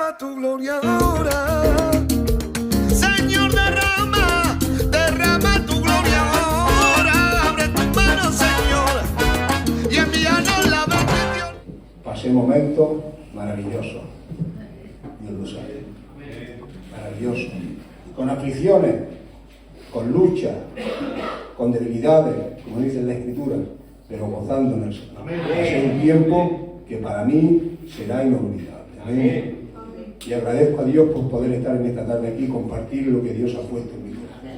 derrama tu gloria ahora. Señor, derrama tu gloria ahora. Abre tus manos, Señor, y envíanos la bendición. Pasé momentos maravillosos, Dios lo sabe, maravillosos, con aflicciones, con luchas, con debilidades, como dice la Escritura, pero gozando en el Señor. Pasé un tiempo que para mí será inolvidable. Amén. Y agradezco a Dios por poder estar en esta tarde aquí y compartir lo que Dios ha puesto en mi corazón.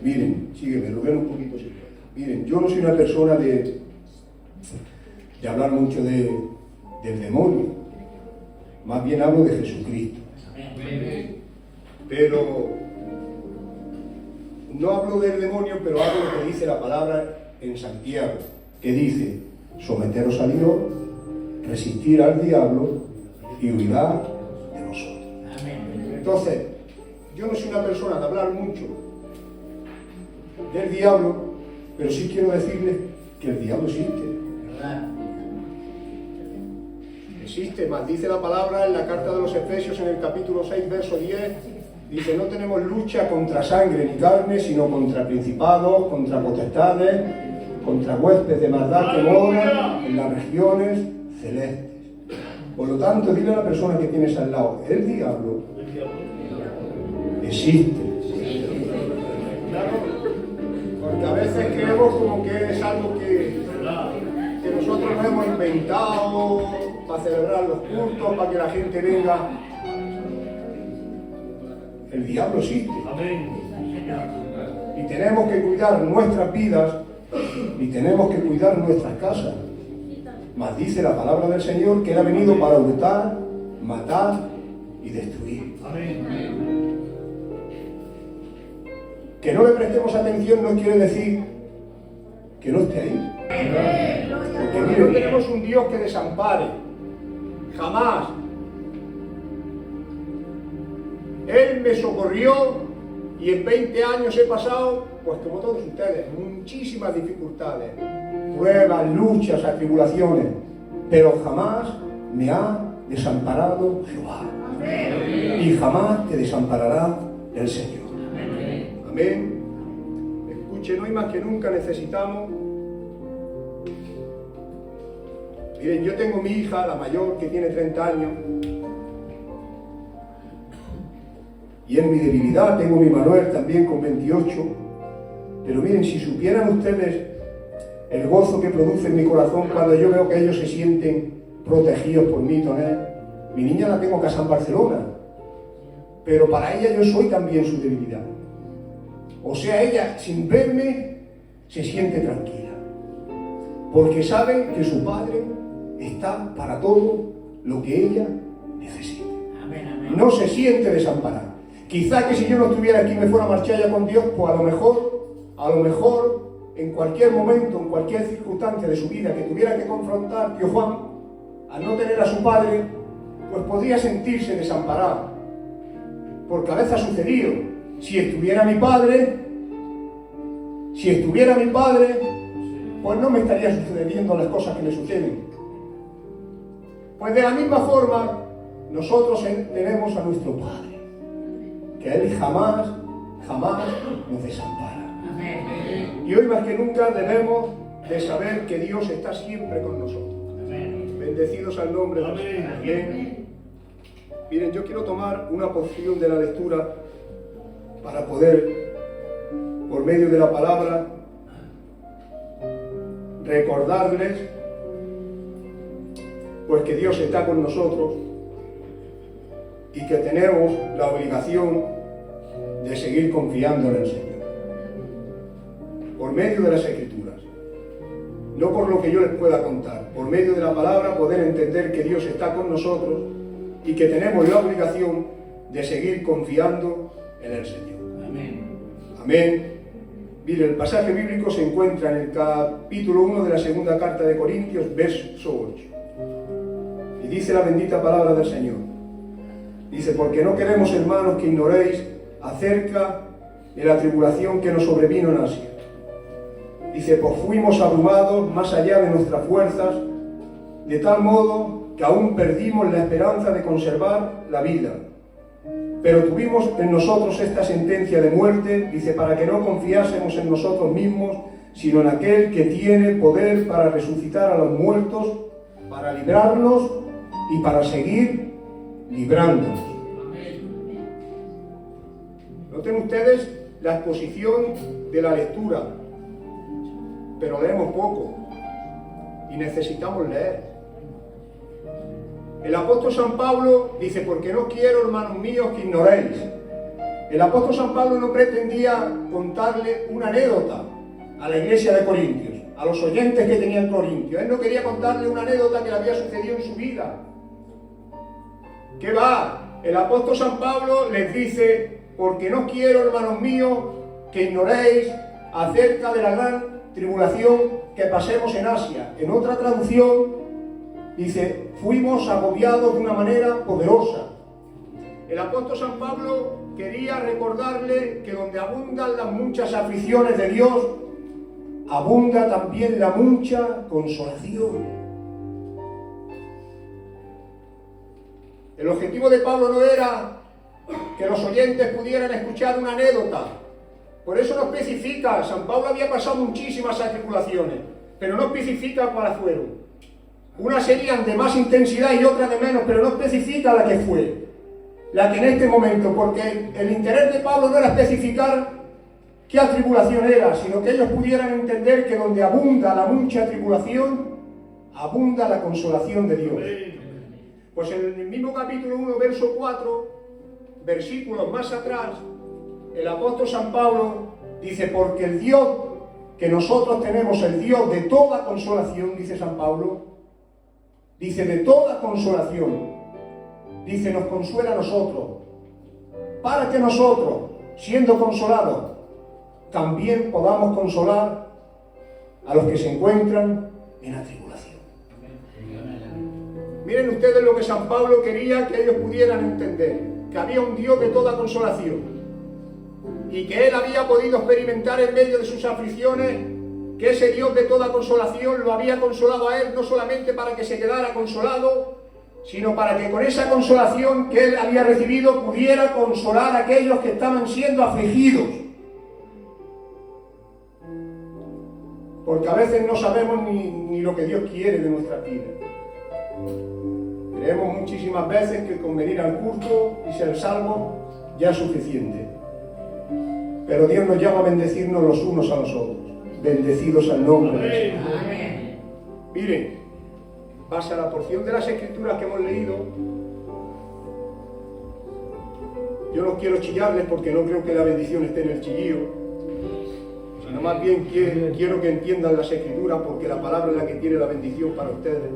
Miren, sígueme, lo ven un poquito si pueden. Miren, yo no soy una persona de hablar mucho del demonio, más bien hablo de Jesucristo. Pero no hablo del demonio, pero hablo de lo que dice la palabra en Santiago, que dice: someteros a Dios, resistir al diablo y huirá de vosotros. Entonces, yo no soy una persona de hablar mucho del diablo, pero sí quiero decirles que el diablo existe. Existe, más dice la palabra en la carta de los Efesios en el capítulo 6, verso 10, dice: no tenemos lucha contra sangre ni carne, sino contra principados, contra potestades, contra huestes de maldad que moran en las regiones celestes. Por lo tanto, dile a la persona que tienes al lado: el diablo existe. Claro, porque a veces creemos como que es algo que nosotros nos hemos inventado para celebrar los cultos, para que la gente venga. El diablo existe. Y tenemos que cuidar nuestras vidas y tenemos que cuidar nuestras casas. Mas dice la palabra del Señor que Él ha venido para hurtar, matar y destruir. Que no le prestemos atención no quiere decir que no esté ahí. Porque mire, no tenemos un Dios que desampare. Jamás. Él me socorrió y en 20 años he pasado, pues como todos ustedes, muchísimas dificultades, pruebas, luchas, atribulaciones, pero jamás me ha desamparado Jehová. Y jamás te desamparará el Señor. Amén. Escuchen, hoy más que nunca necesitamos. Miren, yo tengo mi hija, la mayor, que tiene 30 años. Y en mi debilidad tengo mi Manuel también con 28. Pero miren, si supieran ustedes el gozo que produce en mi corazón cuando yo veo que ellos se sienten protegidos por mí, Tonel. Mi niña la tengo casada en Barcelona, pero para ella yo soy también su debilidad. O sea, ella sin verme se siente tranquila, porque sabe que su padre está para todo lo que ella necesita. No se siente desamparada. Quizá que si yo no estuviera aquí y me fuera a marchar ya con Dios, pues a lo mejor, en cualquier momento, en cualquier circunstancia de su vida que tuviera que confrontar, tío Juan, al no tener a su padre, pues podría sentirse desamparado. Porque a veces ha sucedido. Si estuviera mi padre, pues no me estarían sucediendo las cosas que le suceden. Pues de la misma forma, nosotros tenemos a nuestro Padre, que Él jamás nos desampara. Y hoy más que nunca debemos de saber que Dios está siempre con nosotros. Bendecidos al nombre de Dios. Amén. Miren, yo quiero tomar una porción de la lectura para poder, por medio de la palabra, recordarles pues que Dios está con nosotros y que tenemos la obligación de seguir confiando en el Señor. Por medio de las Escrituras, no por lo que yo les pueda contar, por medio de la palabra poder entender que Dios está con nosotros y que tenemos la obligación de seguir confiando en el Señor. Amén. Amén. Mire, el pasaje bíblico se encuentra en el capítulo 1 de la segunda carta de Corintios, verso 8. Y dice la bendita palabra del Señor. Dice: porque no queremos, hermanos, que ignoréis acerca de la tribulación que nos sobrevino en Asia. Dice: pues fuimos abrumados más allá de nuestras fuerzas, de tal modo que aún perdimos la esperanza de conservar la vida. Pero tuvimos en nosotros esta sentencia de muerte, dice, para que no confiásemos en nosotros mismos, sino en aquel que tiene poder para resucitar a los muertos, para librarnos y para seguir librándonos. Noten ustedes la exposición de la lectura, pero leemos poco y necesitamos leer. El apóstol San Pablo dice, porque no quiero, hermanos míos, que ignoréis. El apóstol San Pablo no pretendía contarle una anécdota a la iglesia de Corintios, a los oyentes que tenían Corintios. Él no quería contarle una anécdota que le había sucedido en su vida. ¿Qué va? El apóstol San Pablo les dice, porque no quiero, hermanos míos, que ignoréis acerca de la gran tribulación que pasemos en Asia. En otra traducción dice, fuimos agobiados de una manera poderosa. El apóstol San Pablo quería recordarle que donde abundan las muchas aflicciones de Dios, abunda también la mucha consolación. El objetivo de Pablo no era que los oyentes pudieran escuchar una anécdota. Por eso no especifica, San Pablo había pasado muchísimas tribulaciones, pero no especifica cuáles fueron. Unas serían de más intensidad y otras de menos, pero no especifica la que fue, la que en este momento, porque el interés de Pablo no era especificar qué tribulación era, sino que ellos pudieran entender que donde abunda la mucha tribulación, abunda la consolación de Dios. Pues en el mismo capítulo 1, verso 4, versículos más atrás, el apóstol San Pablo dice, porque el Dios que nosotros tenemos, el Dios de toda consolación, dice San Pablo, dice de toda consolación, dice nos consuela a nosotros, para que nosotros, siendo consolados, también podamos consolar a los que se encuentran en la tribulación. Miren ustedes lo que San Pablo quería que ellos pudieran entender, que había un Dios de toda consolación y que él había podido experimentar en medio de sus aflicciones, que ese Dios de toda consolación lo había consolado a él no solamente para que se quedara consolado, sino para que con esa consolación que él había recibido pudiera consolar a aquellos que estaban siendo afligidos. Porque a veces no sabemos ni lo que Dios quiere de nuestra vida. Creemos muchísimas veces que con venir al culto y ser salvos ya es suficiente. Pero Dios nos llama a bendecirnos los unos a los otros. Bendecidos al nombre de Jesús. Miren, base a la porción de las Escrituras que hemos leído, yo no quiero chillarles porque no creo que la bendición esté en el chillío, sino más bien quiero que entiendan las Escrituras, porque la palabra es la que tiene la bendición para ustedes.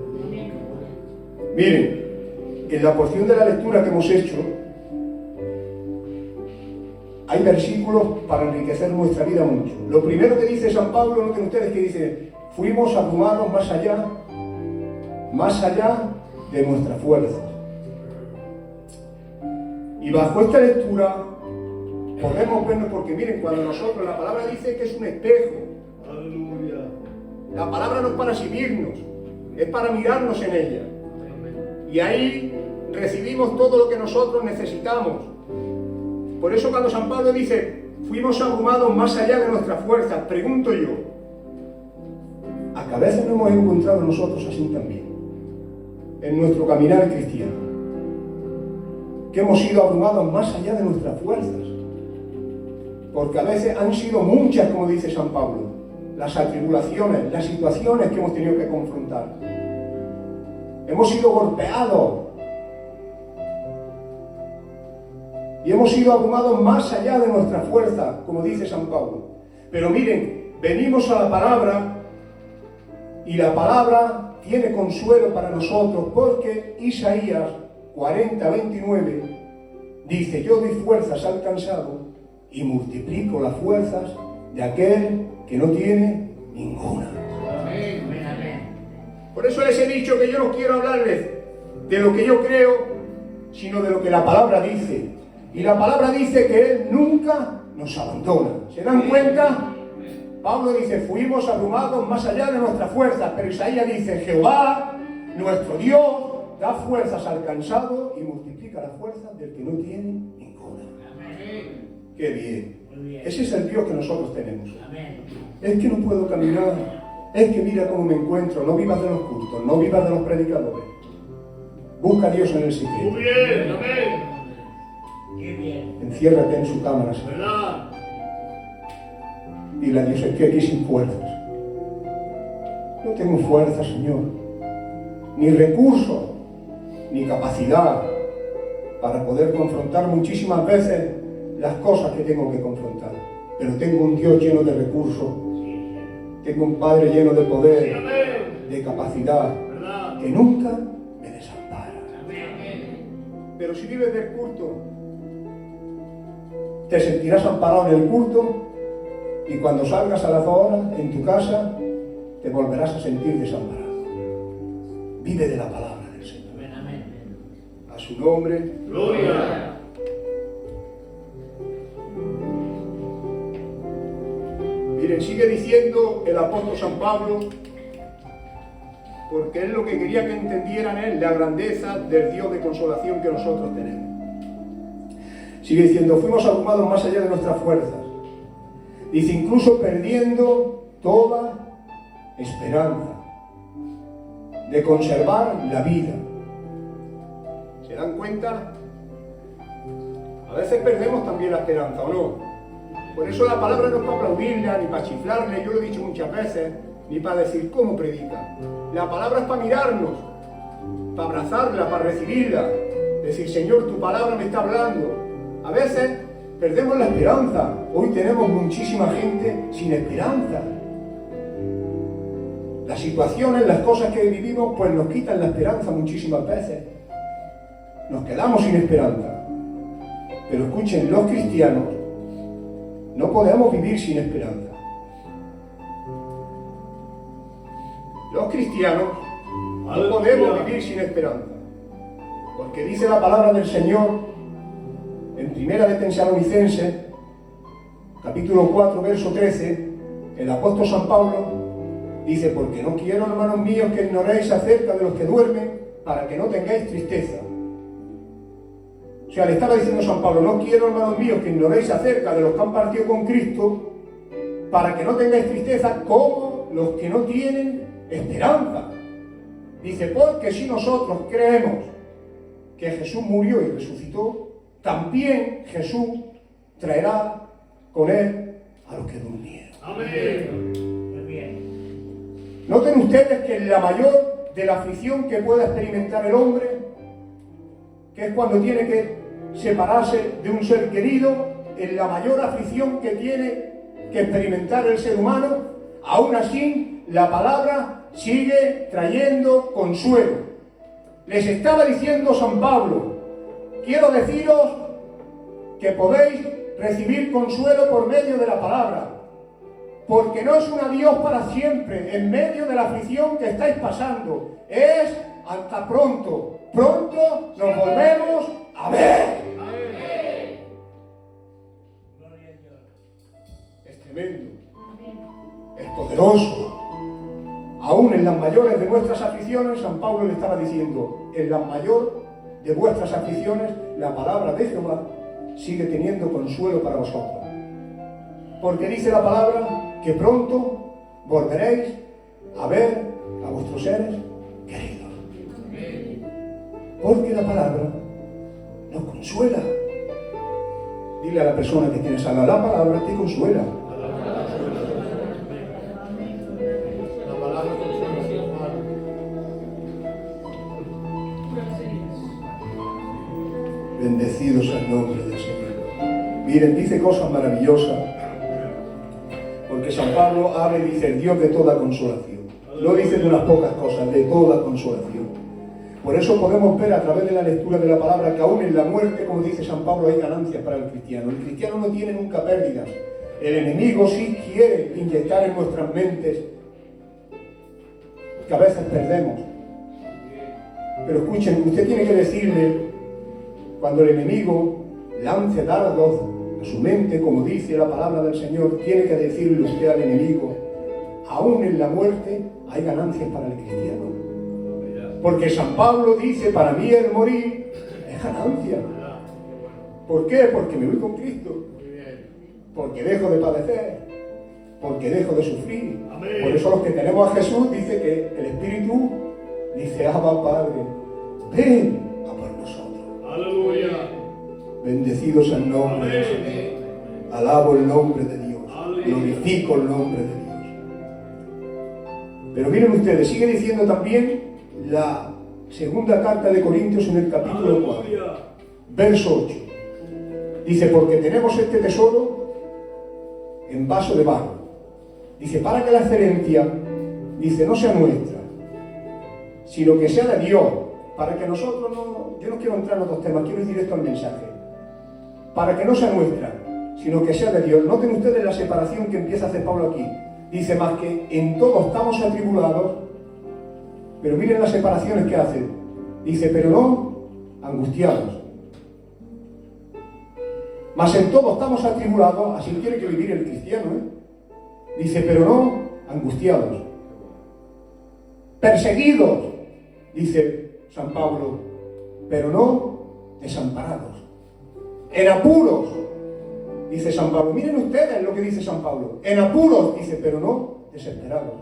Miren, en la porción de la lectura que hemos hecho, hay versículos para enriquecer nuestra vida mucho. Lo primero que dice San Pablo, noten ustedes que dice, fuimos abrumados más allá de nuestras fuerzas. Y bajo esta lectura podemos vernos, porque miren, cuando nosotros, la palabra dice que es un espejo. Aleluya. La palabra no es para exhibirnos, es para mirarnos en ella. Y ahí recibimos todo lo que nosotros necesitamos. Por eso cuando San Pablo dice, fuimos abrumados más allá de nuestras fuerzas, pregunto yo, ¿a que a veces nos hemos encontrado nosotros así también? En nuestro caminar cristiano, que hemos sido abrumados más allá de nuestras fuerzas, porque a veces han sido muchas, como dice San Pablo, las atribulaciones, las situaciones que hemos tenido que confrontar. Hemos sido golpeados y hemos sido abrumados más allá de nuestra fuerza, como dice San Pablo. Pero miren, venimos a la palabra y la palabra tiene consuelo para nosotros, porque Isaías 40:29 dice, yo doy fuerzas al cansado y multiplico las fuerzas de aquel que no tiene ninguna. Por eso les he dicho que yo no quiero hablarles de lo que yo creo, sino de lo que la palabra dice. Y la palabra dice que Él nunca nos abandona. ¿Se dan cuenta? Pablo dice, fuimos abrumados más allá de nuestras fuerzas, pero Isaías dice, Jehová, nuestro Dios, da fuerzas al cansado y multiplica las fuerzas del que no tiene ninguna. Amén. ¡Qué bien! Muy bien. Ese es el Dios que nosotros tenemos. Amén. Es que no puedo caminar, es que mira cómo me encuentro. No vivas de los cultos, no vivas de los predicadores. Busca a Dios en el secreto. Muy bien, amén. Qué bien. Enciérrate en su cámara, Señor. ¿Verdad? Dile a Dios, estoy aquí sin fuerzas. No tengo fuerza, Señor. Ni recursos, ni capacidad para poder confrontar muchísimas veces las cosas que tengo que confrontar. Pero tengo un Dios lleno de recursos. Tengo un Padre lleno de Sí, poder, amén. de capacidad, ¿Verdad? que nunca me desampara. Amén. Pero si vives del culto, te sentirás amparado en el culto y cuando salgas a las 2 horas en tu casa, te volverás a sentir desamparado. Vive de la palabra del Señor. Amén. Amén. A su nombre. Gloria. Miren, sigue diciendo el apóstol San Pablo, porque es lo que quería que entendieran él, la grandeza del Dios de consolación que nosotros tenemos. Sigue diciendo, fuimos abrumados más allá de nuestras fuerzas. Dice, incluso perdiendo toda esperanza de conservar la vida. ¿Se dan cuenta? A veces perdemos también la esperanza, ¿o no? Por eso la palabra no es para aplaudirla, ni para chiflarle, yo lo he dicho muchas veces, ni para decir cómo predica. La palabra es para mirarnos, para abrazarla, para recibirla. Decir, Señor, tu palabra me está hablando. A veces perdemos la esperanza. Hoy tenemos muchísima gente sin esperanza. Las situaciones, las cosas que vivimos, pues nos quitan la esperanza muchísimas veces. Nos quedamos sin esperanza. Pero escuchen, los cristianos no podemos vivir sin esperanza. Los cristianos no podemos vivir sin esperanza. Porque dice la palabra del Señor en Primera de Tesalonicenses, capítulo 4, verso 13, el apóstol San Pablo dice, porque no quiero, hermanos míos, que ignoréis acerca de los que duermen, para que no tengáis tristeza. O sea, le estaba diciendo San Pablo, no quiero, hermanos míos, que ignoréis acerca de los que han partido con Cristo, para que no tengáis tristeza como los que no tienen esperanza. Dice, porque si nosotros creemos que Jesús murió y resucitó, también Jesús traerá con él a los que durmieron. Amén. Muy bien. Noten ustedes que la mayor de la aflicción que pueda experimentar el hombre, que es cuando tiene que separarse de un ser querido, es la mayor aflicción que tiene que experimentar el ser humano, aún así la palabra sigue trayendo consuelo. Les estaba diciendo San Pablo, quiero deciros que podéis recibir consuelo por medio de la palabra, porque no es un adiós para siempre en medio de la aflicción que estáis pasando, es hasta pronto. Pronto nos volvemos a ver. Es tremendo, es poderoso. Aún en las mayores de vuestras aflicciones, San Pablo le estaba diciendo, en la mayor de vuestras aflicciones, la palabra de Jehová sigue teniendo consuelo para vosotros. Porque dice la palabra que pronto volveréis a ver a vuestros seres queridos. Porque la palabra nos consuela. Dile a la persona que tienes al lado, la palabra te consuela. La palabra consolación. Bendecidos al nombre del Señor. Miren, dice cosas maravillosas. Porque San Pablo habla y dice el Dios de toda consolación. No dice de unas pocas cosas, de toda consolación. Por eso podemos ver a través de la lectura de la palabra que aún en la muerte, como dice San Pablo, hay ganancias para el cristiano. El cristiano no tiene nunca pérdidas. El enemigo sí quiere inyectar en nuestras mentes que a veces perdemos. Pero escuchen, usted tiene que decirle, cuando el enemigo lance dardos a su mente, como dice la palabra del Señor, tiene que decirle usted al enemigo, aún en la muerte hay ganancias para el cristiano. Porque San Pablo dice, para mí el morir es ganancia. ¿Por qué? Porque me voy con Cristo. Porque dejo de padecer. Porque dejo de sufrir. Amén. Por eso los que tenemos a Jesús dice que el Espíritu dice, Abba Padre, ven a por nosotros. Aleluya. Bendecido sea el nombre del Señor. Alabo el nombre de Dios. Glorifico el nombre de Dios. Pero miren ustedes, sigue diciendo también la segunda carta de Corintios en el capítulo 4, verso 8. Dice, porque tenemos este tesoro en vaso de barro. Dice, para que la excelencia, dice, no sea nuestra, sino que sea de Dios. Para que nosotros no, yo no quiero entrar en otros temas, quiero ir directo al mensaje. Para que no sea nuestra, sino que sea de Dios. Noten ustedes la separación que empieza a hacer Pablo aquí. Dice, más que en todo estamos atribulados, pero miren las separaciones que hace. Dice, pero no angustiados. Mas en todo estamos atribulados, así tiene que vivir el cristiano, Dice, pero no angustiados. Perseguidos, dice San Pablo, pero no desamparados. En apuros, dice San Pablo. Miren ustedes lo que dice San Pablo. En apuros, dice, pero no desesperados.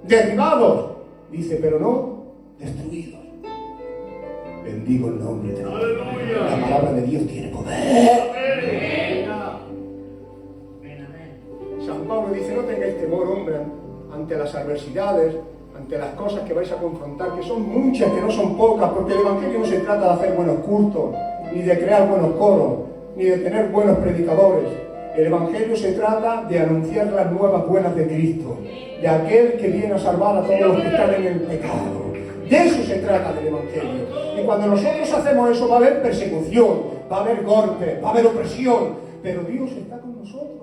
Derribados, dice, pero no destruidos. Bendigo el nombre de Dios. Aleluya. La palabra de Dios tiene poder. San Pablo dice, no tengáis temor, hombre, ante las adversidades, ante las cosas que vais a confrontar, que son muchas, que no son pocas, porque el Evangelio no se trata de hacer buenos cultos, ni de crear buenos coros, ni de tener buenos predicadores. El Evangelio se trata de anunciar las nuevas buenas de Cristo, de aquel que viene a salvar a todos los que están en el pecado. De eso se trata del Evangelio. Y cuando nosotros hacemos eso va a haber persecución, va a haber golpe, va a haber opresión, pero Dios está con nosotros.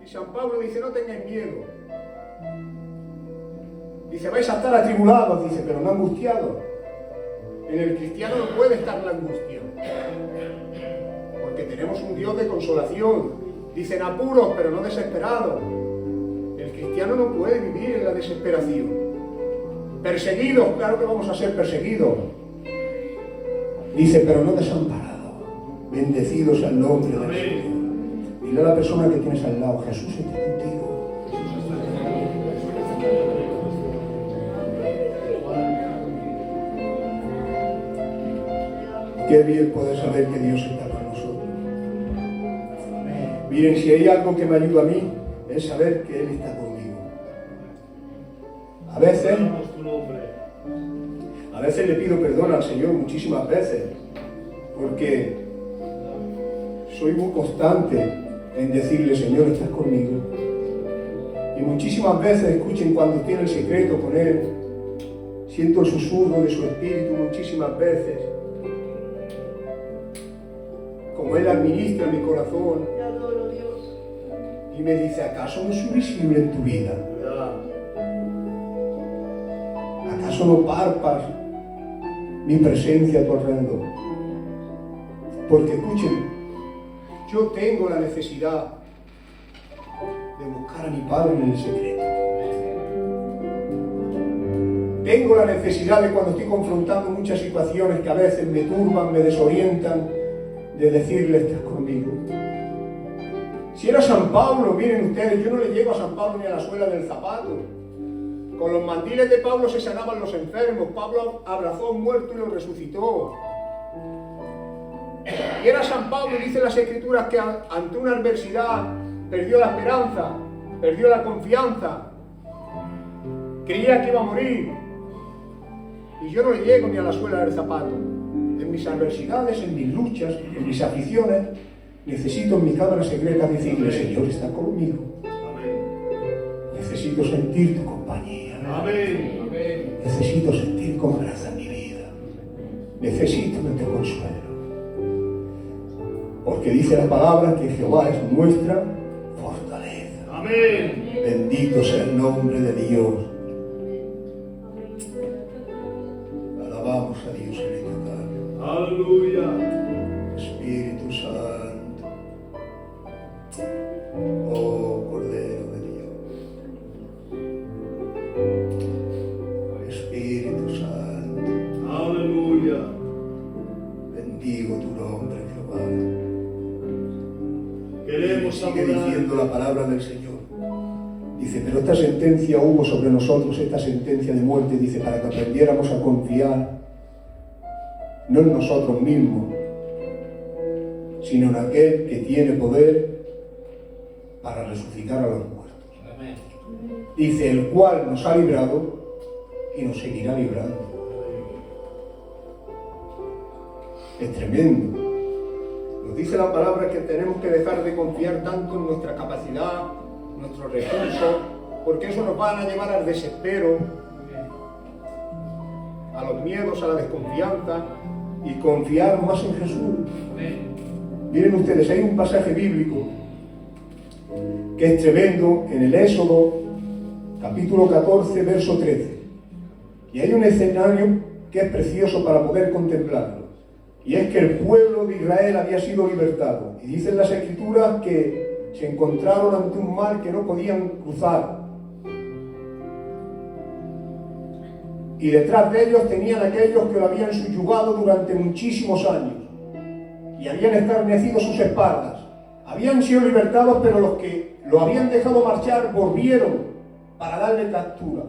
Y San Pablo dice, no tengáis miedo. Dice, vais a estar atribulados, dice, pero no angustiados. En el cristiano no puede estar la angustia, porque tenemos un Dios de consolación. Dicen apuros, pero no desesperados. El cristiano no puede vivir en la desesperación. Perseguidos, claro que vamos a ser perseguidos. Dice, pero no desamparados. Bendecidos al nombre del Señor. Dile a la persona que tienes al lado, Jesús está contigo. Qué bien poder saber que Dios está con nosotros. Miren, si hay algo que me ayuda a mí, es saber que Él está conmigo. A veces le pido perdón al Señor, muchísimas veces, porque soy muy constante en decirle, Señor, estás conmigo. Y muchísimas veces, escuchen, cuando estoy en el secreto con Él, siento el susurro de su espíritu muchísimas veces. Como Él administra mi corazón y me dice, ¿acaso no soy visible en tu vida? ¿Acaso no palpas mi presencia a tu alrededor? Porque escuchen, yo tengo la necesidad de buscar a mi Padre en el secreto. Tengo la necesidad de, cuando estoy confrontando muchas situaciones que a veces me turban, me desorientan, de decirle, estás conmigo. Si era San Pablo, miren ustedes, yo no le llego a San Pablo ni a la suela del zapato. Con los mandiles de Pablo se sanaban los enfermos. Pablo abrazó a un muerto y lo resucitó. Y era San Pablo, dice las Escrituras, que ante una adversidad perdió la esperanza, perdió la confianza, creía que iba a morir. Y yo no le llego ni a la suela del zapato. En mis adversidades, en mis luchas, en mis aficiones, necesito en mi cámara secreta decirle, Señor, está conmigo. Necesito sentir tu compañía. Necesito sentir cómo abraza mi vida. Necesito que te consuelo. Porque dice la palabra que Jehová es nuestra fortaleza. Amén. Bendito sea el nombre de Dios. Alabamos a Dios en esta tarde. Aleluya. Espíritu Santo. Oh Cordero de Dios. sigue diciendo la palabra del Señor. Dice, pero esta sentencia hubo sobre nosotros, esta sentencia de muerte, dice, para que aprendiéramos a confiar, no en nosotros mismos, sino en aquel que tiene poder para resucitar a los muertos. Amén. Dice, el cual nos ha librado y nos seguirá librando. Es tremendo. Nos dice la palabra que tenemos que dejar de confiar tanto en nuestra capacidad, nuestros recursos, porque eso nos va a llevar al desespero, a los miedos, a la desconfianza, y confiar más en Jesús. Amén. Miren ustedes, hay un pasaje bíblico que es tremendo en el Éxodo, capítulo 14, verso 13. Y hay un escenario que es precioso para poder contemplarlo. Y es que el pueblo de Israel había sido libertado. Y dicen las Escrituras que se encontraron ante un mar que no podían cruzar. Y detrás de ellos tenían aquellos que lo habían subyugado durante muchísimos años. Y habían escarnecido sus espaldas. Habían sido libertados, pero los que lo habían dejado marchar volvieron para darle captura.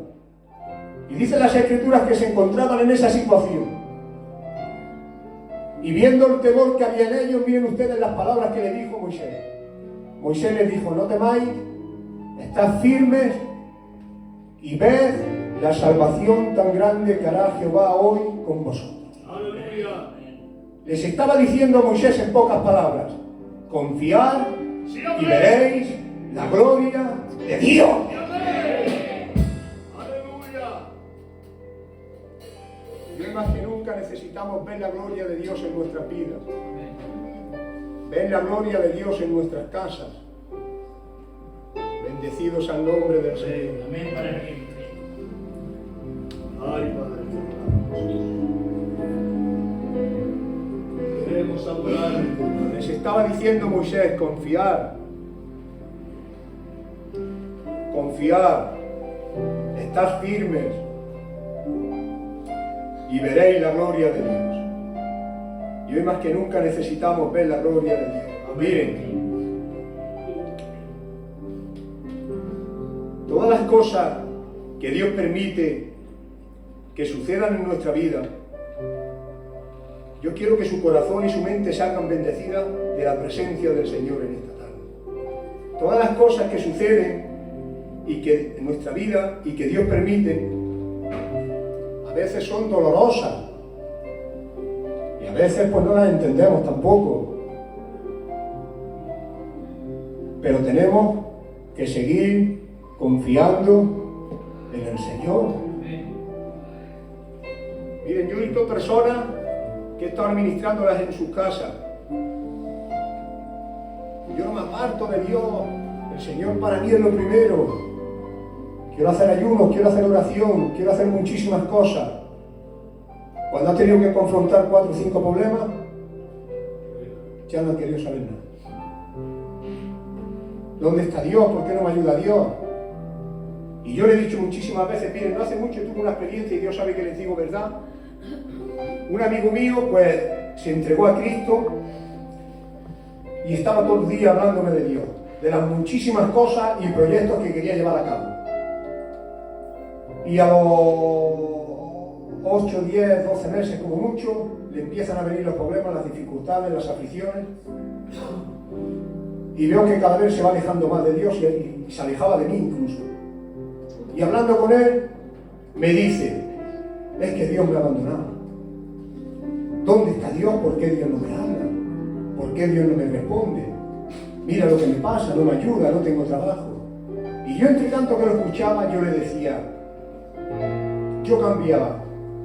Y dicen las Escrituras que se encontraban en esa situación. Y viendo el temor que había en ellos, miren ustedes las palabras que le dijo Moisés. Moisés les dijo, no temáis, estad firmes y ved la salvación tan grande que hará Jehová hoy con vosotros. Aleluya. Les estaba diciendo a Moisés en pocas palabras, confiad y veréis la gloria de Dios. Aleluya. Y hoy más que nunca necesitamos ver la gloria de Dios en nuestras vidas. Ver la gloria de Dios en nuestras casas. Bendecidos al nombre del Señor. Amén para siempre. Ay, Padre. Queremos adorar. Les estaba diciendo Moisés, confiar. Confiar. Estad firmes. Y veréis la gloria de Dios. Y hoy más que nunca necesitamos ver la gloria de Dios. Miren. Todas las cosas que Dios permite que sucedan en nuestra vida, yo quiero que su corazón y su mente salgan bendecidas de la presencia del Señor en esta tarde. Todas las cosas que suceden y que en nuestra vida y que Dios permite, a veces son dolorosas y a veces pues no las entendemos tampoco, pero tenemos que seguir confiando en el Señor. Miren, yo he visto personas que están ministrándolas en sus casas. Yo no me aparto de Dios, el Señor para mí es lo primero. Quiero hacer ayunos, quiero hacer oración, quiero hacer muchísimas cosas. Cuando ha tenido que confrontar 4 o 5 problemas, ya no ha querido saber nada. ¿Dónde está Dios? ¿Por qué no me ayuda Dios? Y yo le he dicho muchísimas veces, miren, no hace mucho tuve una experiencia y Dios sabe que les digo verdad. Un amigo mío, pues, se entregó a Cristo y estaba todo el día hablándome de Dios, de las muchísimas cosas y proyectos que quería llevar a cabo. Y a los 8, 10, 12 meses como mucho, le empiezan a venir los problemas, las dificultades, las aflicciones. Y veo que cada vez se va alejando más de Dios y se alejaba de mí incluso. Y hablando con él, me dice, es que Dios me ha abandonado. ¿Dónde está Dios? ¿Por qué Dios no me habla? ¿Por qué Dios no me responde? Mira lo que me pasa, no me ayuda, no tengo trabajo. Y yo entre tanto que lo escuchaba, yo le decía, yo cambiaba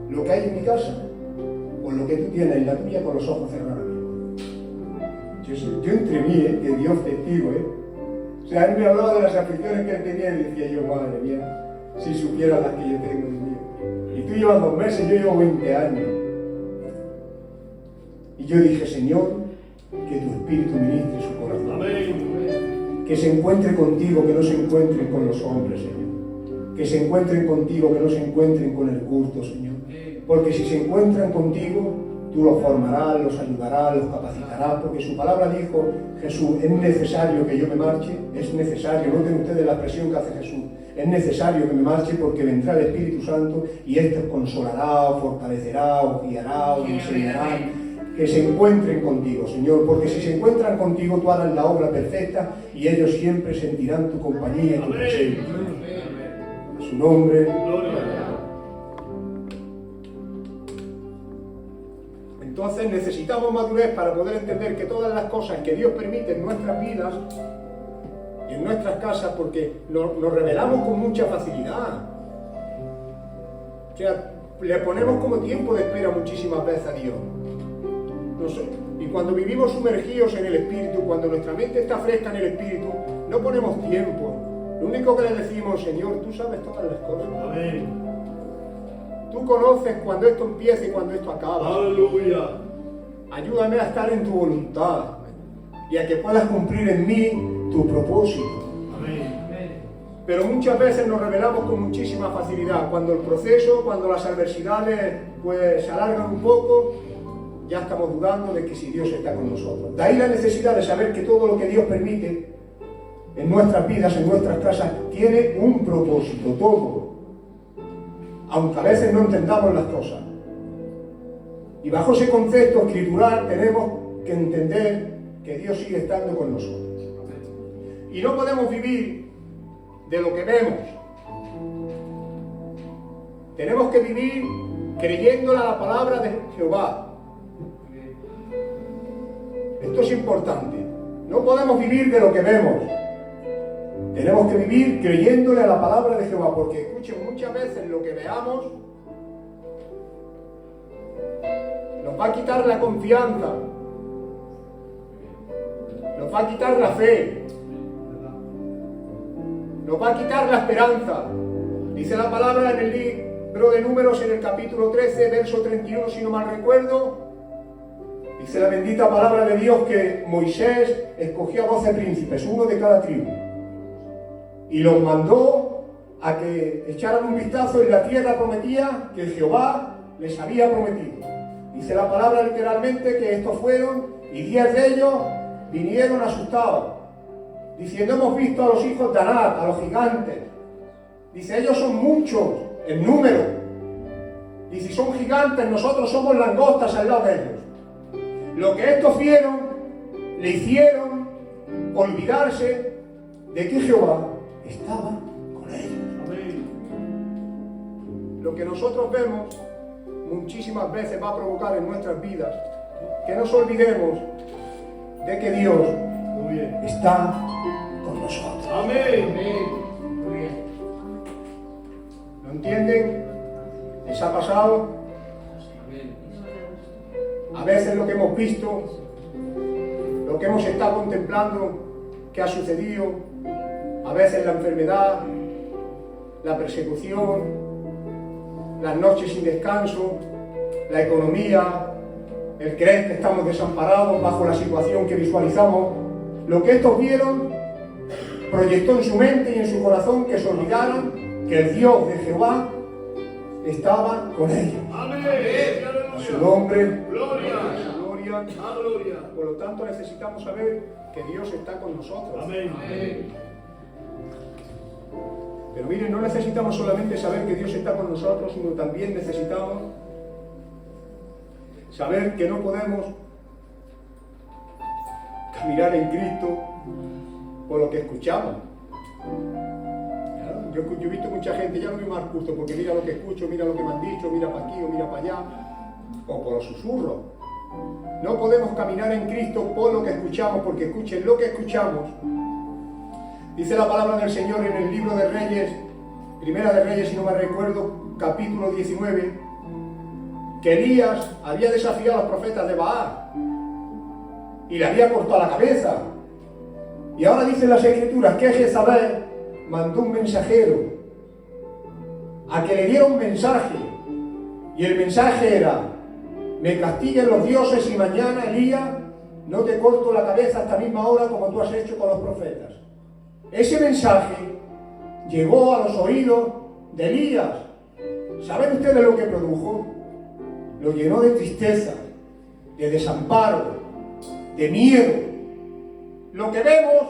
lo que hay en mi casa por lo que tú tienes en la tuya con los ojos cerrados. Yo entre mí, que Dios testigo, O sea, él me hablaba de las aflicciones que él tenía y decía yo, madre mía, si supiera las que yo tengo, Dios mío. Y tú llevas 2 meses, yo llevo 20 años. Y yo dije, Señor, que tu Espíritu ministre su corazón. Amén. Que se encuentre contigo, que no se encuentren con los hombres, Señor. Que se encuentren contigo, que no se encuentren con el culto, Señor. Porque si se encuentran contigo, tú los formarás, los ayudarás, los capacitarás, porque su palabra dijo, Jesús, es necesario que yo me marche, es necesario, noten ustedes la expresión que hace Jesús, es necesario que me marche porque vendrá el Espíritu Santo y este os consolará, os fortalecerá, os guiará, os enseñará, que se encuentren contigo, Señor, porque si se encuentran contigo tú harás la obra perfecta y ellos siempre sentirán tu compañía y tu presencia. A su nombre. Entonces necesitamos madurez para poder entender que todas las cosas que Dios permite en nuestras vidas y en nuestras casas, porque nos rebelamos con mucha facilidad. O sea, le ponemos como tiempo de espera muchísimas veces a Dios. No sé. Y cuando vivimos sumergidos en el Espíritu, cuando nuestra mente está fresca en el Espíritu, no ponemos tiempo. Lo único que le decimos, Señor, tú sabes todas las cosas. Amén. Tú conoces cuando esto empieza y cuando esto acaba. Aleluya. Ayúdame a estar en tu voluntad y a que puedas cumplir en mí tu propósito. Amén. Pero muchas veces nos rebelamos con muchísima facilidad. Cuando el proceso, cuando las adversidades pues se alargan un poco, ya estamos dudando de que si Dios está con nosotros. De ahí la necesidad de saber que todo lo que Dios permite en nuestras vidas, en nuestras casas, tiene un propósito, todo. Aunque a veces no entendamos las cosas. Y bajo ese concepto escritural tenemos que entender que Dios sigue estando con nosotros. Y no podemos vivir de lo que vemos. Tenemos que vivir creyéndole a la palabra de Jehová. Esto es importante. No podemos vivir de lo que vemos. Tenemos que vivir creyéndole a la palabra de Jehová, porque escuchen, muchas veces lo que veamos nos va a quitar la confianza, nos va a quitar la fe, nos va a quitar la esperanza. Dice la palabra en el libro de Números, en el capítulo 13, verso 31, si no mal recuerdo. Dice la bendita palabra de Dios que Moisés escogió a 12 príncipes, uno de cada tribu, y los mandó a que echaran un vistazo en la tierra prometida que Jehová les había prometido. Dice la palabra literalmente que estos fueron, y 10 de ellos vinieron asustados, diciendo, hemos visto a los hijos de Anak, a los gigantes. Dice, ellos son muchos en número. Dice, son gigantes, nosotros somos langostas al lado de ellos. Lo que estos vieron, le hicieron olvidarse de que Jehová estaba con ellos. Amén. Lo que nosotros vemos muchísimas veces va a provocar en nuestras vidas que nos olvidemos de que Dios Muy bien. está con nosotros. Amén. ¿Lo entienden? ¿Les ha pasado? A veces lo que hemos visto, lo que hemos estado contemplando, que ha sucedido, a veces la enfermedad, la persecución, las noches sin descanso, la economía, el creer que estamos desamparados bajo la situación que visualizamos, lo que estos vieron proyectó en su mente y en su corazón que se olvidaran que el Dios de Jehová estaba con ellos. Amén. A su nombre, Gloria. gloria. Gloria. Por lo tanto, necesitamos saber que Dios está con nosotros. Amén. Pero miren, no necesitamos solamente saber que Dios está con nosotros, sino también necesitamos saber que no podemos caminar en Cristo por lo que escuchamos. Yo he visto mucha gente, ya no me más justo, porque mira lo que escucho, mira lo que me han dicho, mira para aquí o mira para allá, o por los susurros. No podemos caminar en Cristo por lo que escuchamos, porque escuchen lo que escuchamos. Dice la palabra del Señor en el libro de Reyes, Primera de Reyes, si no me recuerdo, capítulo 19, que Elías había desafiado a los profetas de Baal y le había cortado la cabeza. Y ahora dicen las Escrituras que Jezabel mandó un mensajero a que le diera un mensaje, y el mensaje era: me castiguen los dioses y mañana, Elías, no te corto la cabeza a esta misma hora como tú has hecho con los profetas. Ese mensaje llegó a los oídos de Elías. ¿Saben ustedes lo que produjo? Lo llenó de tristeza, de desamparo, de miedo. Lo que vemos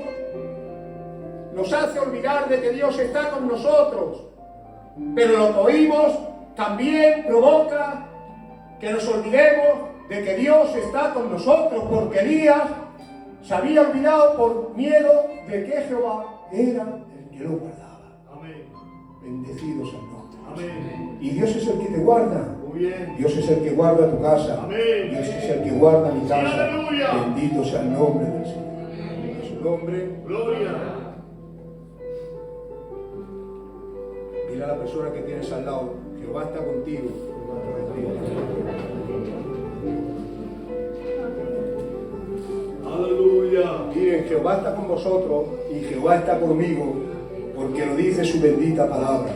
nos hace olvidar de que Dios está con nosotros, pero lo que oímos también provoca que nos olvidemos de que Dios está con nosotros, porque Elías se había olvidado por miedo de que Jehová era el que lo guardaba. Amén. Bendecido sea el nombre. Amén. Y Dios es el que te guarda. Muy bien. Dios es el que guarda tu casa. Amén. Dios es el que guarda mi casa. Aleluya. Bendito sea el nombre del Señor. A su nombre. Gloria. Dile a la persona que tienes al lado, Jehová está contigo. Aleluya. Miren, Jehová está con vosotros y Jehová está conmigo, porque lo dice su bendita palabra.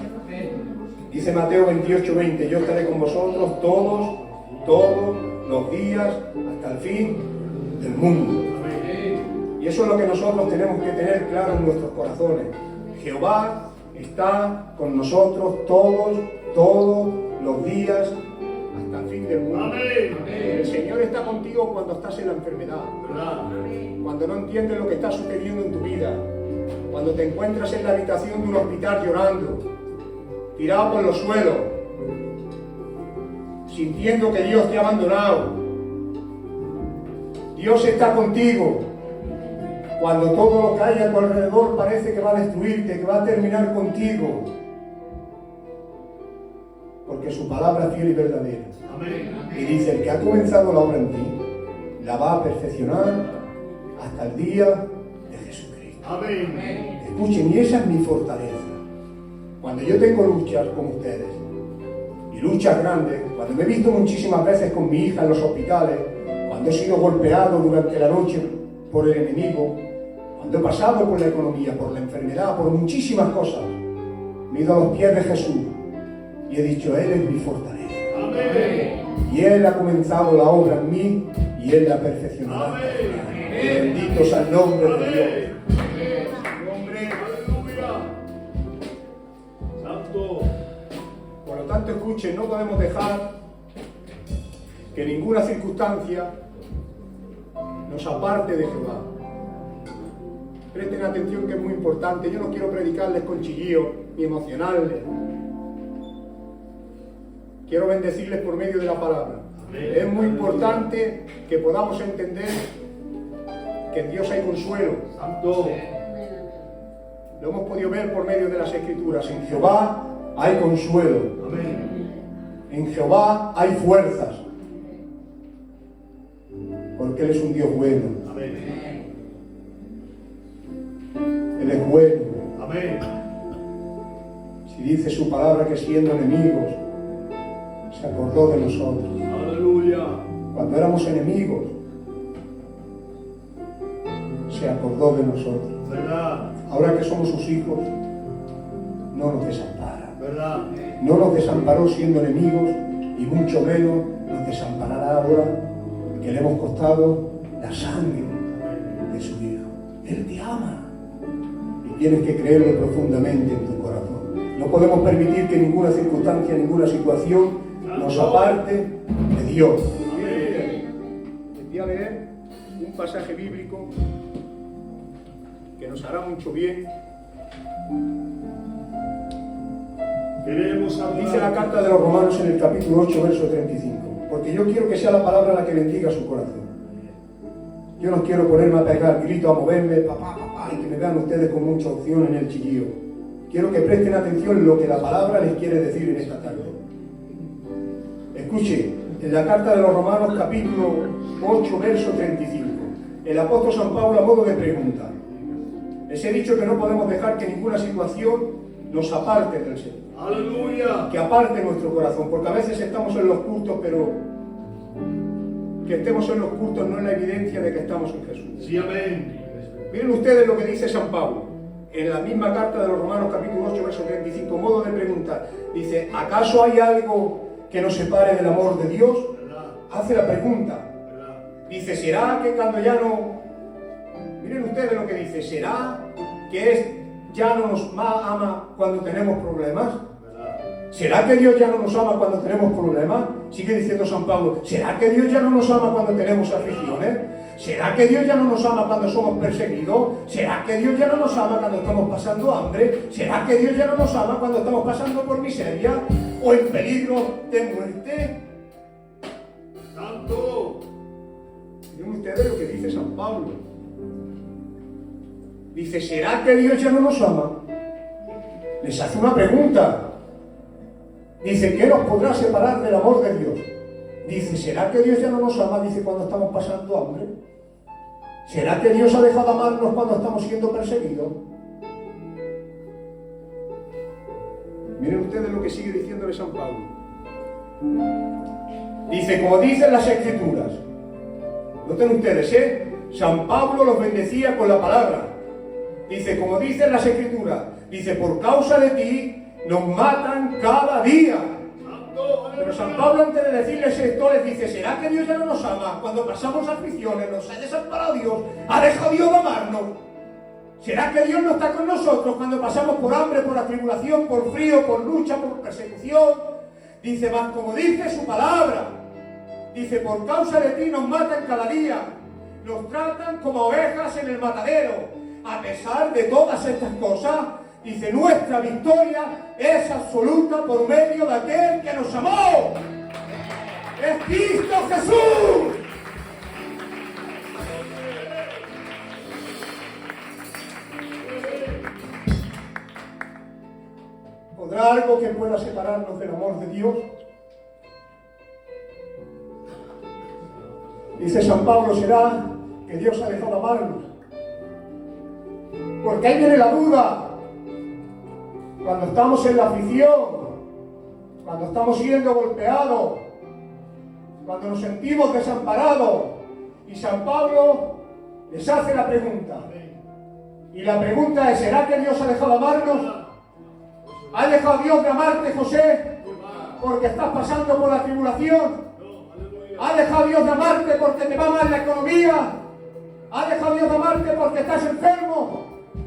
Dice Mateo 28:20, yo estaré con vosotros todos los días hasta el fin del mundo. Y eso es lo que nosotros tenemos que tener claro en nuestros corazones. Jehová está con nosotros todos los días hasta el fin del mundo. Amén. El Señor está contigo cuando estás en la enfermedad, ¿Verdad? cuando no entiendes lo que está sucediendo en tu vida, cuando te encuentras en la habitación de un hospital llorando, tirado por los suelos, sintiendo que Dios te ha abandonado. Dios está contigo cuando todo lo que hay a tu alrededor parece que va a destruirte, que va a terminar contigo, porque su palabra es fiel y verdadera. Amén. Y dice, el que ha comenzado la obra en ti, la va a perfeccionar hasta el día de Jesucristo. Amén. Escuchen, y esa es mi fortaleza. Cuando yo tengo luchas con ustedes, y luchas grandes, cuando me he visto muchísimas veces con mi hija en los hospitales, cuando he sido golpeado durante la noche por el enemigo, cuando he pasado por la economía, por la enfermedad, por muchísimas cosas, me he ido a los pies de Jesús y he dicho, Él es mi fortaleza. Amén. Y Él ha comenzado la obra en mí y Él la perfeccionará. Amén. Bendito sea el nombre de Dios. Amén. Hombre, Aleluya. Santo. por lo tanto, escuchen, no podemos dejar que ninguna circunstancia nos aparte de Jehová. Presten atención, que es muy importante. Yo no quiero predicarles con chillío ni emocionarles. Quiero bendecirles por medio de la palabra. Amén. Es muy importante que podamos entender que en Dios hay consuelo. Santo. Lo hemos podido ver por medio de las Escrituras. En Jehová hay consuelo. Amén. En Jehová hay fuerzas. Porque Él es un Dios bueno. Amén. Él es bueno. Amén. Si dice su palabra que siendo enemigos, se acordó de nosotros. Aleluya. Cuando éramos enemigos, se acordó de nosotros. ¿Verdad? Ahora que somos sus hijos, no nos desampara. ¿Verdad? No nos desamparó siendo enemigos y mucho menos nos desamparará ahora que le hemos costado la sangre de su Hijo. Él te ama y tienes que creerlo profundamente en tu corazón. No podemos permitir que ninguna circunstancia, ninguna situación nos aparte de Dios. Les voy a leer un pasaje bíblico que nos hará mucho bien. Queremos hablar. Dice la carta de los Romanos en el capítulo 8, verso 35. Porque yo quiero que sea la palabra la que bendiga su corazón. Yo no quiero ponerme a pegar grito, a moverme, papá, y que me vean ustedes con mucha opción en el chillío. Quiero que presten atención lo que la palabra les quiere decir en esta tarde. Escuche, en la carta de los Romanos, capítulo 8, verso 35. El apóstol San Pablo, a modo de pregunta. Les he dicho que no podemos dejar que ninguna situación nos aparte del Señor. Aleluya. Que aparte nuestro corazón, porque a veces estamos en los cultos, pero que estemos en los cultos no es la evidencia de que estamos en Jesús. Sí, amén. Miren ustedes lo que dice San Pablo, en la misma carta de los Romanos, capítulo 8, verso 35, modo de preguntar. Dice, ¿acaso hay algo que nos separe del amor de Dios? ¿Verdad? Hace la pregunta. ¿Verdad? Dice, ¿será que cuando ya no... Miren ustedes lo que dice, ¿será que ya no nos ama cuando tenemos problemas? ¿Verdad? ¿Será que Dios ya no nos ama cuando tenemos problemas? Sigue diciendo San Pablo. ¿Será que Dios ya no nos ama cuando tenemos aflicciones? ¿Será que Dios ya no nos ama cuando somos perseguidos? ¿Será que Dios ya no nos ama cuando estamos pasando hambre? ¿Será que Dios ya no nos ama cuando estamos pasando por miseria o en peligro de muerte? Santo. Miren ustedes lo que dice San Pablo. Dice, ¿será que Dios ya no nos ama? Les hace una pregunta. Dice, ¿qué nos podrá separar del amor de Dios? Dice, ¿será que Dios ya no nos ama? Dice, cuando estamos pasando hambre. ¿Será que Dios ha dejado de amarnos cuando estamos siendo perseguidos? Miren ustedes lo que sigue diciéndole San Pablo. Dice, como dicen las Escrituras. Noten ustedes, San Pablo los bendecía con la palabra. Dice, como dicen las Escrituras. Dice, por causa de ti nos matan cada día. Pero San Pablo, antes de decirles esto, les dice, ¿será que Dios ya no nos ama? Cuando pasamos aflicciones, nos ha desamparado Dios, ha dejado Dios de amarnos. ¿Será que Dios no está con nosotros cuando pasamos por hambre, por atribulación, por frío, por lucha, por persecución? Dice, más como dice su palabra. Dice, por causa de ti nos matan cada día. Nos tratan como ovejas en el matadero. A pesar de todas estas cosas, dice, nuestra victoria es absoluta por medio de aquel que nos amó. ¡Es Cristo Jesús! ¿Podrá algo que pueda separarnos del amor de Dios? Dice San Pablo, ¿será que Dios ha dejado de amarnos? Porque ahí viene la duda. Cuando estamos en la aflicción, cuando estamos siendo golpeados, cuando nos sentimos desamparados, y San Pablo les hace la pregunta. Y la pregunta es, ¿será que Dios ha dejado de amarnos? ¿Ha dejado Dios de amarte, José, porque estás pasando por la tribulación? ¿Ha dejado Dios de amarte porque te va mal la economía? ¿Ha dejado Dios de amarte porque estás enfermo?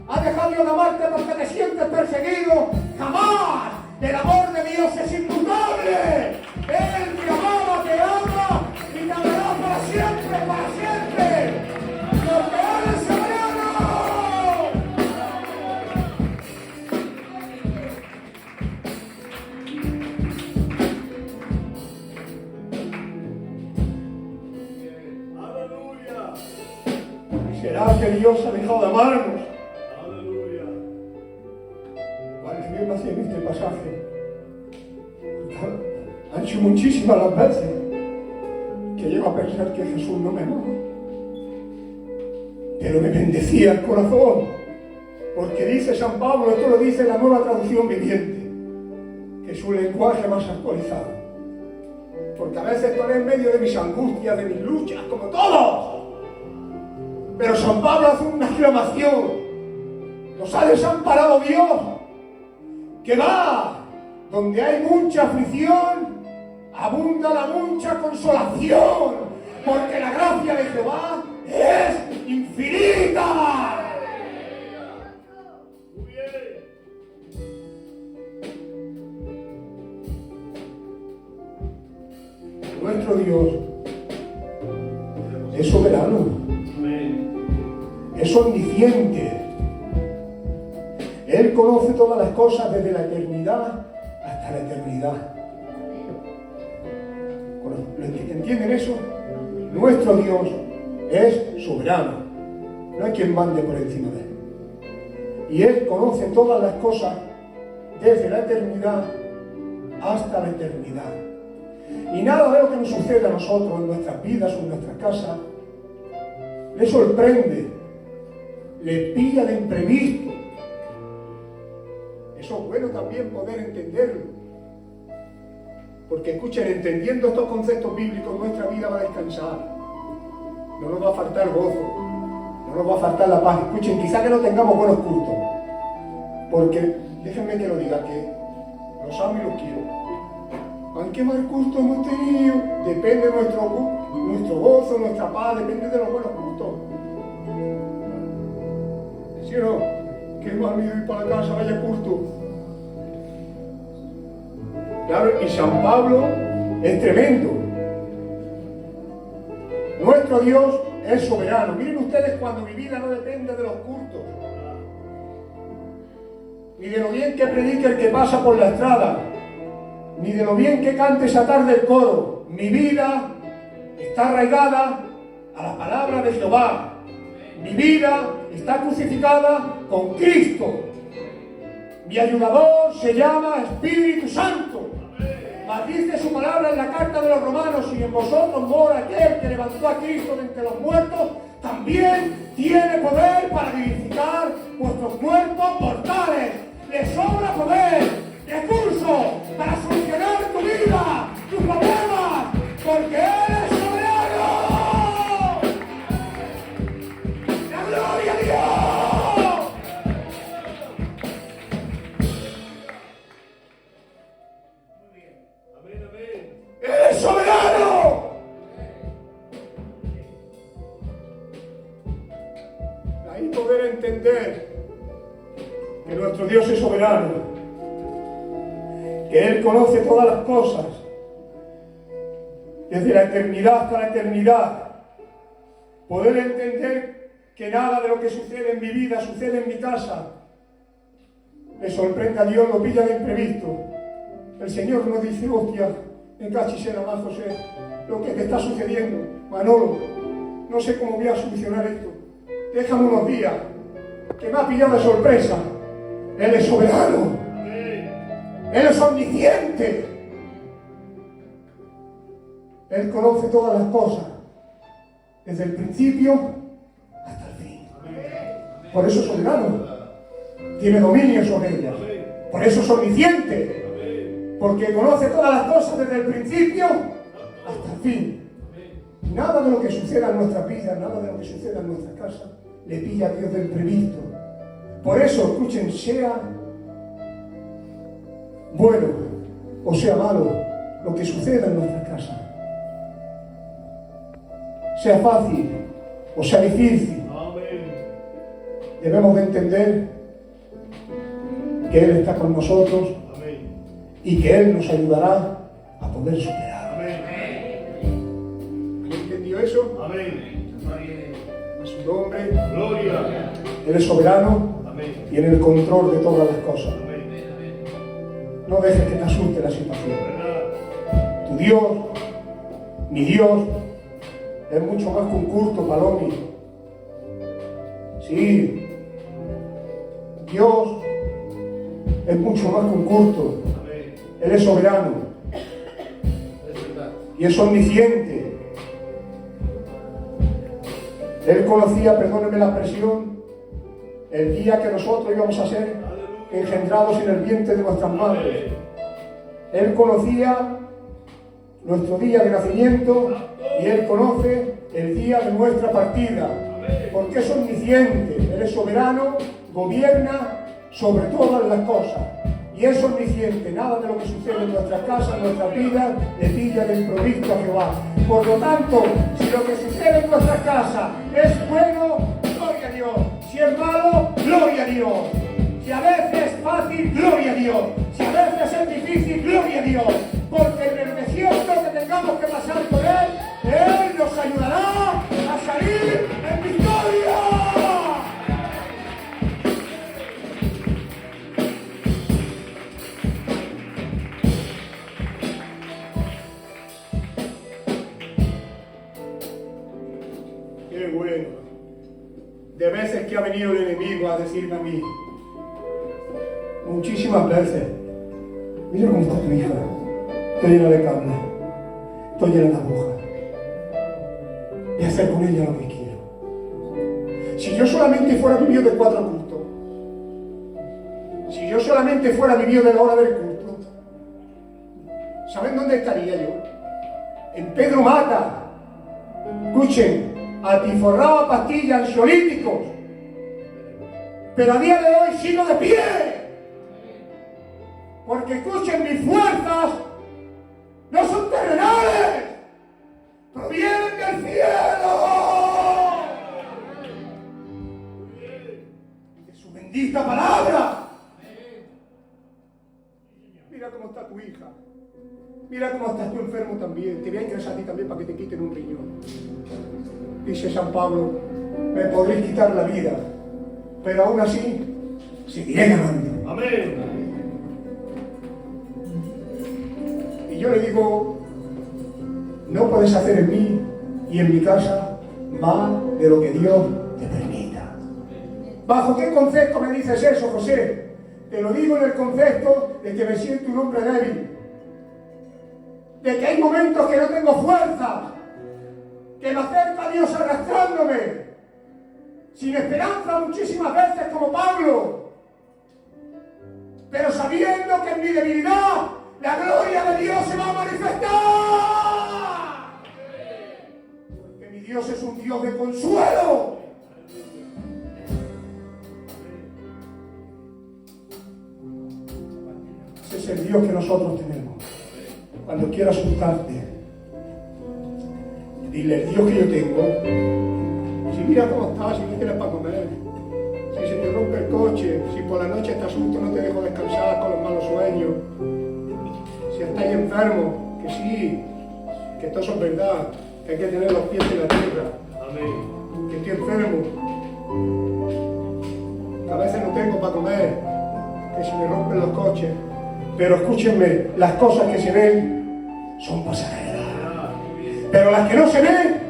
¿Ha dejado Dios de amarte porque te sientes perseguido? ¡Jamás! El amor de Dios es inmutable. Él te amaba, te ama y te amará para siempre, para siempre. Porque Él es soberano. Aleluya. ¿Será que Dios ha dejado de amarnos? Aleluya. Padre mío, me hacía este pasaje. Han hecho muchísimas las veces que llego a pensar que Jesús no me amaba. Pero me bendecía el corazón. Porque dice San Pablo, esto lo dice la Nueva Traducción Viviente, que es un lenguaje más actualizado. Porque a veces estoy en medio de mis angustias, de mis luchas, como todos. Pero San Pablo hace una exclamación. Nos ha desamparado Dios, que va donde hay mucha aflicción, abunda la mucha consolación, porque la gracia de Jehová es infinita. Muy bien. Nuestro Dios es soberano, Amén. es omnisciente. Él conoce todas las cosas desde la eternidad hasta la eternidad. ¿Entienden eso? Nuestro Dios es soberano. No hay quien mande por encima de Él. Y Él conoce todas las cosas desde la eternidad hasta la eternidad. Y nada de lo que nos sucede a nosotros en nuestras vidas o en nuestras casas le sorprende, le pilla de imprevisto. Eso es bueno también poder entenderlo. Porque escuchen, entendiendo estos conceptos bíblicos, nuestra vida va a descansar. No nos va a faltar gozo, no nos va a faltar la paz. Escuchen, quizá que no tengamos buenos cultos. Porque, déjenme que lo diga, que los amo y los quiero. Aunque mal culto hemos tenido, depende de nuestro gozo, nuestra paz, depende de los buenos cultos. ¿Sí o no? Que mal me ir para la casa, vaya culto. Claro, y San Pablo es tremendo. Nuestro Dios es soberano. Miren ustedes cuando mi vida no depende de los cultos, ni de lo bien que predique el que pasa por la estrada, ni de lo bien que cante esa tarde el coro. Mi vida está arraigada a la palabra de Jehová. Mi vida está crucificada con Cristo. Mi ayudador se llama Espíritu Santo. Mas dice su palabra en la carta de los Romanos: si en vosotros mora aquel que levantó a Cristo de entre los muertos, también tiene poder para vivificar vuestros muertos mortales. Le sobra poder, recursos para solucionar tu vida, tus problemas, porque Él es soberano. ¡La gloria a Dios! Amén, amén. ¡Él es soberano! Ahí poder entender que nuestro Dios es soberano, que Él conoce todas las cosas, desde la eternidad hasta la eternidad. Poder entender que nada de lo que sucede en mi vida, sucede en mi casa. Le sorprende a Dios, lo pilla de imprevisto. El Señor nos dice: hostia, en cachisera más, José, lo que te está sucediendo, Manolo, no sé cómo voy a solucionar esto. Déjame unos días, que me ha pillado de sorpresa. Él es soberano. Él es omnisciente. Él conoce todas las cosas, desde el principio hasta el fin. Por eso es soberano. Tiene dominio sobre ellas. Por eso es omnisciente. Porque conoce todas las cosas desde el principio hasta el fin. Nada de lo que suceda en nuestras vidas, nada de lo que suceda en nuestra casa, le pilla a Dios del previsto. Por eso, escuchen, sea bueno o sea malo lo que suceda en nuestra casa, sea fácil o sea difícil, debemos de entender que Él está con nosotros y que Él nos ayudará a poder superar. ¿Han entendido eso? Amén. A su nombre. Gloria. Él es soberano. Amén. Y en el control de todas las cosas. Amén. No dejes que te asuste la situación. ¿Verdad? Tu Dios, mi Dios, es mucho más que un culto, Palomi. Sí, Dios es mucho más que un culto. Amén. Él es soberano Es verdad. y es omnisciente. Él conocía, perdónenme la expresión, el día que nosotros íbamos a ser engendrados en el vientre de nuestras madres. Él conocía nuestro día de nacimiento y Él conoce el día de nuestra partida, porque es omnisciente. Él es soberano, gobierna sobre todas las cosas y es omnisciente. Nada de lo que sucede en nuestras casas, en nuestras vidas, le pilla de improviso a Jehová. Por lo tanto, si lo que sucede en nuestras casas es bueno, gloria a Dios. Si es malo, gloria a Dios. Si a veces es fácil, gloria a Dios. Si a veces es difícil, gloria a Dios. Porque en el desierto que tengamos que pasar por Él nos ayudará a salir en victoria. Qué bueno. De veces que ha venido el enemigo a decirme a mí, muchísimas veces: mira cómo está tu hija, estoy llena de cable, estoy llena de agujas, voy a hacer con ella lo que quiero. Si yo solamente fuera vivido de 4 cultos, si yo solamente fuera vivido de la hora del culto, ¿saben dónde estaría yo? En Pedro Mata. Escuchen, atiforrado a pastillas, ansiolíticos, pero a día de hoy sigo de pie. Porque escuchen, mis fuerzas no son terrenales, provienen del cielo. De su bendita palabra. Mira cómo está tu hija. también, te voy a ingresar a ti también para que te quiten un riñón. Dice San Pablo, me podréis quitar la vida, pero aún así seguiré ganando. Amén. Y yo le digo, no puedes hacer en mí y en mi casa más de lo que Dios te permita. ¿Bajo qué concepto me dices eso, José? Te lo digo en el concepto de que me siento un hombre débil, de que hay momentos que no tengo fuerza, que me acerca a Dios arrastrándome, sin esperanza muchísimas veces como Pablo, pero sabiendo que en mi debilidad la gloria de Dios se va a manifestar. Porque mi Dios es un Dios de consuelo. Ese es el Dios que nosotros tenemos. Cuando quieras asustarte, dile, el Dios que yo tengo, si mira cómo estás, si no tienes para comer, si se te rompe el coche, si por la noche te asusto, no te dejo descansar con los malos sueños, si estás enfermo, que sí, que todo eso es verdad, que hay que tener los pies en la tierra. Amén. Que estoy enfermo, que a veces no tengo para comer, que se me rompen los coches. Pero escúchenme, las cosas que se ven son pasajeras. Pero las que no se ven,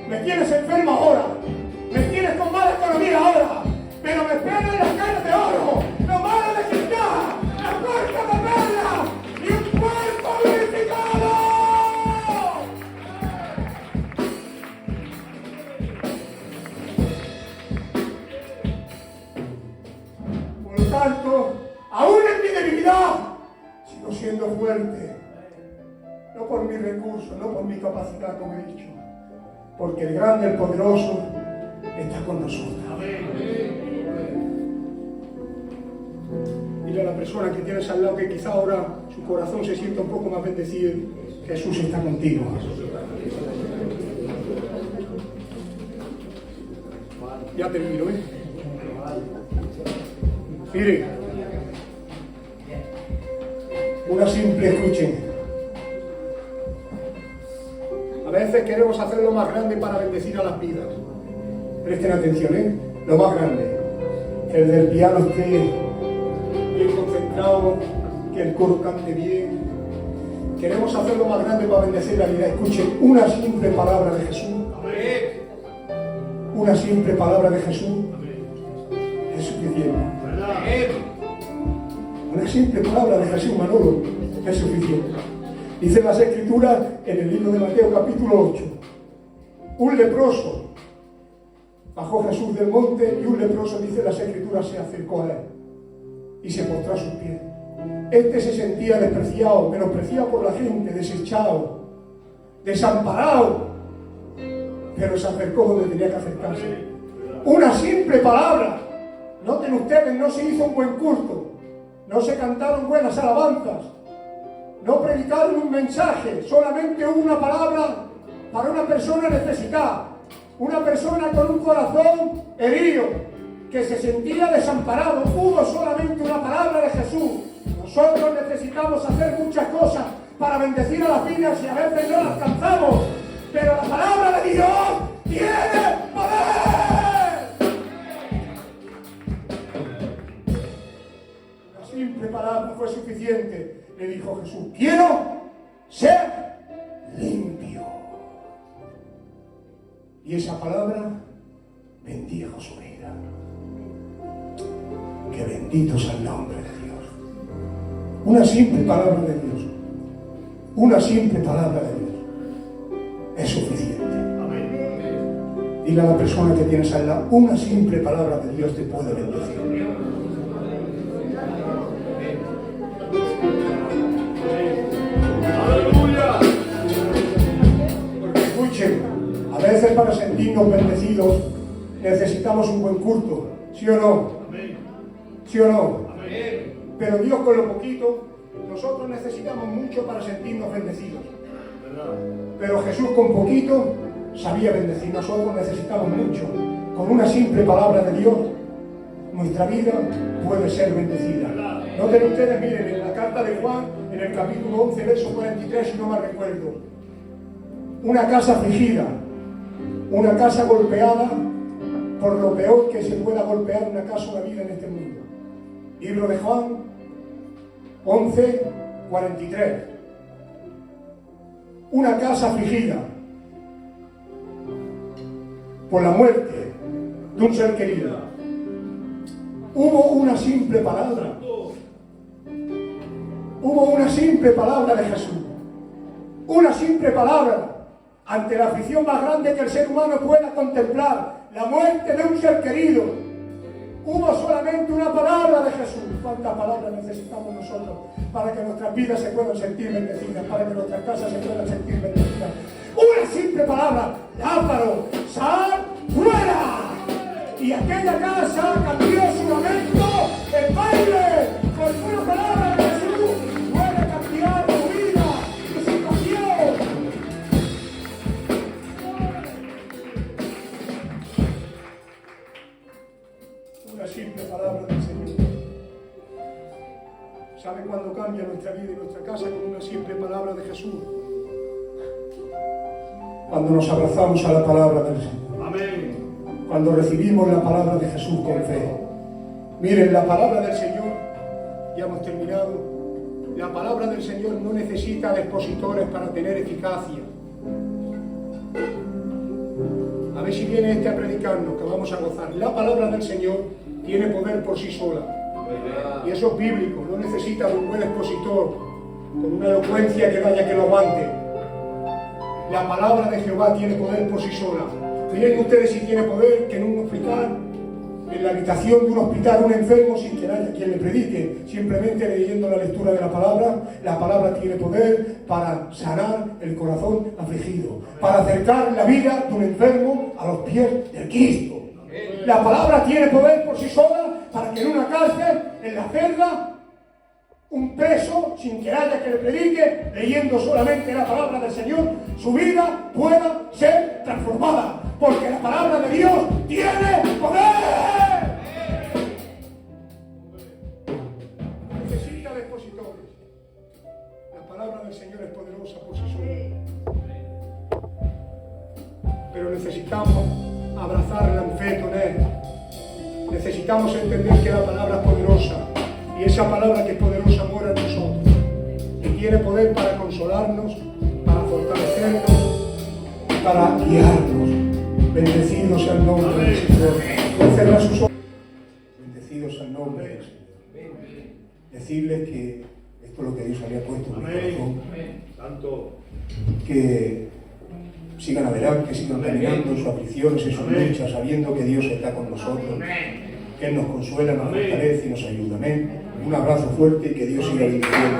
me tienes enfermo ahora, me tienes con mala economía ahora, pero me esperan las caras de oro, los malos de cristal, las puertas de perla y un cuerpo glorificado. Por lo tanto, aún en mi debilidad, sigo siendo fuerte. No por mis recursos, no por mi capacidad, como he dicho, porque el grande, el poderoso, está con nosotros. Dile a la persona que tienes al lado que quizá ahora su corazón se sienta un poco más bendecido, Jesús está contigo. Ya termino, ¿eh? Mire, una simple escuchen. A veces queremos hacer lo más grande para bendecir a las vidas. Presten atención, ¿eh? Lo más grande. Que el del piano esté bien concentrado, que el coro cante bien. Queremos hacer lo más grande para bendecir la vida. Escuchen, una simple palabra de Jesús. Una simple palabra de Jesús es suficiente. Una simple palabra de Jesús, Manolo, es suficiente. Dice las Escrituras en el libro de Mateo capítulo 8. Un leproso bajó Jesús del monte y un leproso, dice las Escrituras, se acercó a él y se postró a sus pies. Este se sentía despreciado, menospreciado por la gente, desechado, desamparado, pero se acercó donde tenía que acercarse. Una simple palabra. Noten ustedes, no se hizo un buen culto, no se cantaron buenas alabanzas, no predicaron un mensaje, solamente una palabra para una persona necesitada, una persona con un corazón herido, que se sentía desamparado. Hubo solamente una palabra de Jesús. Nosotros necesitamos hacer muchas cosas para bendecir a las vidas y a veces no las alcanzamos, pero la palabra de Dios tiene poder. Una simple palabra fue suficiente. Le dijo Jesús, quiero ser limpio. Y esa palabra bendijo su vida. Que bendito sea el nombre de Dios. Una simple palabra de Dios. Una simple palabra de Dios es suficiente. Dile a la persona que tienes al lado, una simple palabra de Dios te puede bendecir. Porque escuchen, a veces para sentirnos bendecidos necesitamos un buen culto, ¿sí o no? ¿Sí o no? Pero Dios con lo poquito, nosotros necesitamos mucho para sentirnos bendecidos. Pero Jesús con poquito sabía bendecir. Nosotros necesitamos mucho. Con una simple palabra de Dios, nuestra vida puede ser bendecida. Noten ustedes, miren, en la carta de Juan en el capítulo 11, verso 43, si no mal recuerdo. Una casa afligida, una casa golpeada por lo peor que se pueda golpear una casa o una vida en este mundo. Libro de Juan 11, 43. Una casa afligida por la muerte de un ser querido. Hubo una simple palabra. Hubo una simple palabra de Jesús. Una simple palabra ante la aflicción más grande que el ser humano pueda contemplar, la muerte de un ser querido. Hubo solamente una palabra de Jesús. ¿Cuántas palabras necesitamos nosotros para que nuestras vidas se puedan sentir bendecidas, para que nuestras casas se puedan sentir bendecidas? Una simple palabra: Lázaro, sal fuera. Y aquella casa cambió su lamento en baile, porque una palabra de Jesús puede cambiar tu vida, tu situación. Una simple palabra del Señor. ¿Sabe cuándo cambia nuestra vida y nuestra casa? Con una simple palabra de Jesús. Cuando nos abrazamos a la palabra del Señor. Amén. Cuando recibimos la palabra de Jesús con fe. Miren, la palabra del Señor, ya hemos terminado, la palabra del Señor no necesita de expositores para tener eficacia. A ver si viene este a predicarnos, que vamos a gozar. La palabra del Señor tiene poder por sí sola. Y eso es bíblico, no necesita de un buen expositor, con una elocuencia que vaya que lo aguante. La palabra de Jehová tiene poder por sí sola. Miren ustedes si tiene poder que en un hospital, en la habitación de un hospital, un enfermo, sin que haya quien le predique, simplemente leyendo la lectura de la palabra tiene poder para sanar el corazón afligido, para acercar la vida de un enfermo a los pies del Cristo. La palabra tiene poder por sí sola para que en una cárcel, en la celda, un preso, sin que haya que le predique, leyendo solamente la palabra del Señor, su vida pueda ser transformada, porque la palabra de Dios tiene poder. No necesita de expositores. La palabra del Señor es poderosa por sí sola. Pero necesitamos abrazarla en fe con Él. Necesitamos entender que la palabra es poderosa. Y esa palabra que es poderosa mora en nosotros, que tiene poder para consolarnos, para fortalecernos, para guiarnos. Bendecidos sea el nombre del Señor. Pueden cerrar sus ojos. Bendecidos sea el nombre del Señor. Decirles que esto es lo que Dios había puesto en mi corazón. Santo. Que sigan adelante, que sigan caminando en sus aflicciones, en sus luchas, sabiendo que Dios está con nosotros. Que Él nos consuela, nos fortalece y nos ayuda. Amén. Un abrazo fuerte y que Dios siga bendiciendo.